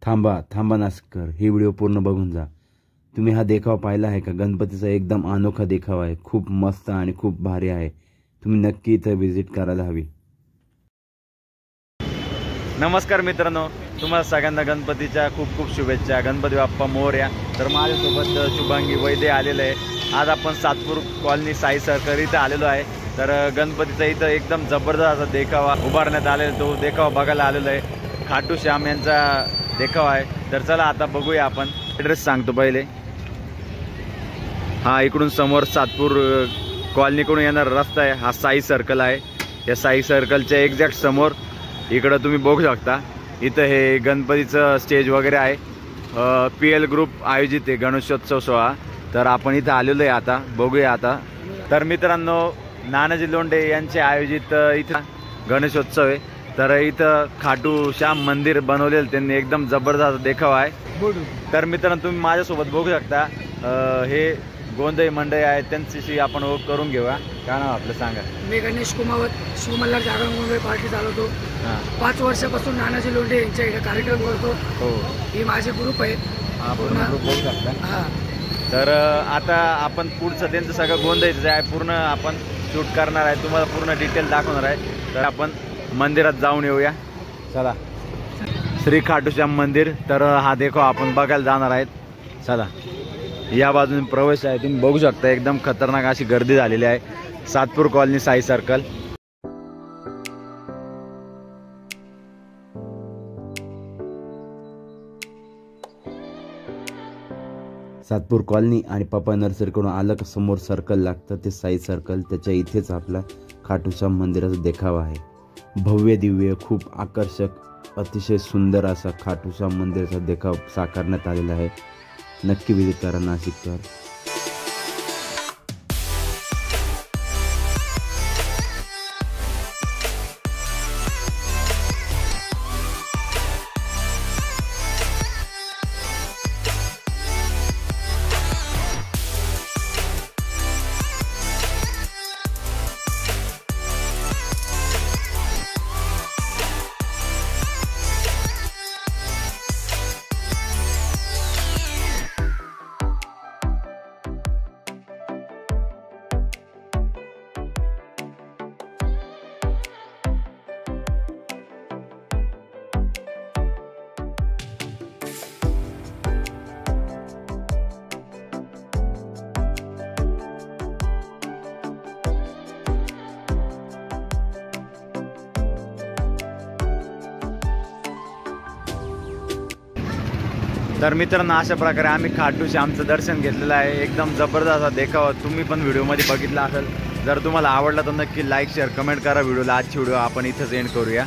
थांबा थांबा नाशिककर, हे व्हिडिओ पूर्ण बघून जा। तुम्ही हा देखावा पाहिला आहे का? गणपतीचा एकदम अनोखा देखावा आहे, खूप मस्त आणि खूप भारी आहे। तुम्ही नक्की इथे व्हिजिट करायला हवी। नमस्कार मित्रांनो, तुम्हाला सगळ्यांना गणपतीच्या खूप खूप शुभेच्छा। गणपती बाप्पा मोरया। तर माझ्यासोबत शुभांगी वैद्य आलेले आहे। आज आपण सातपूर कॉलनी साई सर्कल इथे आलेलो आहे। तर गणपतीचा इथं एकदम जबरदस्त असा देखावा उभारण्यात आलेला, तो देखावा बघायला आलेलो आहे। खाटू श्याम यांचा देखावा आहे। तर चला आता बघूया आपण। ॲड्रेस सांगतो पहिले। हा इकडून समोर सातपूर कॉलनीकडून येणारा रस्ता आहे, हा साई सर्कल आहे। या साई सर्कलच्या एक्झॅक्ट समोर इकडं तुम्ही बघू शकता, इथं हे गणपतीचं स्टेज वगैरे आहे। PL ग्रुप आयोजित आहे गणेशोत्सव सोहळा। तर आपण इथं आलेलो आहे, आता बघूया आता। तर मित्रांनो, नानाजी लोंढे यांचे आयोजित इथं गणेशोत्सव आहे। तर इथं खाटू श्याम मंदिर बनवलेलं त्यांनी, एकदम जबरदस्त देखावा आहे। तर मित्रांनो, तुम्ही माझ्यासोबत बघू शकता, हे गोंधळी मंडळी आहेत, त्यांच्याशी आपण ओळख करून घेऊया। काय नाव आपलं सांगा? मी गणेश कुमावत, शिवमल्हार जागरण गोंधळी पार्टी चालवतो। 5 वर्षापासून नानाजी लोंढे यांच्या इथे कार्यक्रम करतो। हो, ही माझे ग्रुप आहेत। पूर्ण ग्रुप बघू शकता। तर आता आपण पुढचं त्यांचं सगळं गोंधळीचं जे आहे पूर्ण आपण शूट करणार आहे, तुम्हाला पूर्ण डिटेल दाखवणार आहे। तर आपण मंदिरात जाऊन येऊया, चला। श्री खाटू श्याम मंदिर। तर हा देखावा आपण बघायला जाणार आहेत, चला। या बाजूने प्रवेश आहे, तुम्ही बघू शकता, एकदम खतरनाक अशी गर्दी झालेली आहे। Satpur colony Sai circle. Satpur colony आणि पप्पा नर्सरीकडून आलं का समोर सर्कल लागतं, ते साई सर्कल। त्याच्या इथेच आपला खाटू श्याम मंदिराचा देखावा आहे। भव्य दिव्य, खूप आकर्षक, अतिशय सुंदर असा खाटू श्याम मंदिराचा देखावा साकारण्यात आलेला आहे। नक्की विजिट करा नाशिककर। तर मित्रांनो, अशा प्रकारे आम्ही खाटू श्यामचं दर्शन घेतलेलं आहे। एकदम जबरदस्त देखावा तुम्ही पण व्हिडिओमध्ये बघितला असेल। जर तुम्हाला आवडला तर नक्की लाईक शेअर कमेंट करा व्हिडिओला। आजची व्हिडिओ आपण इथंच एंड करूया।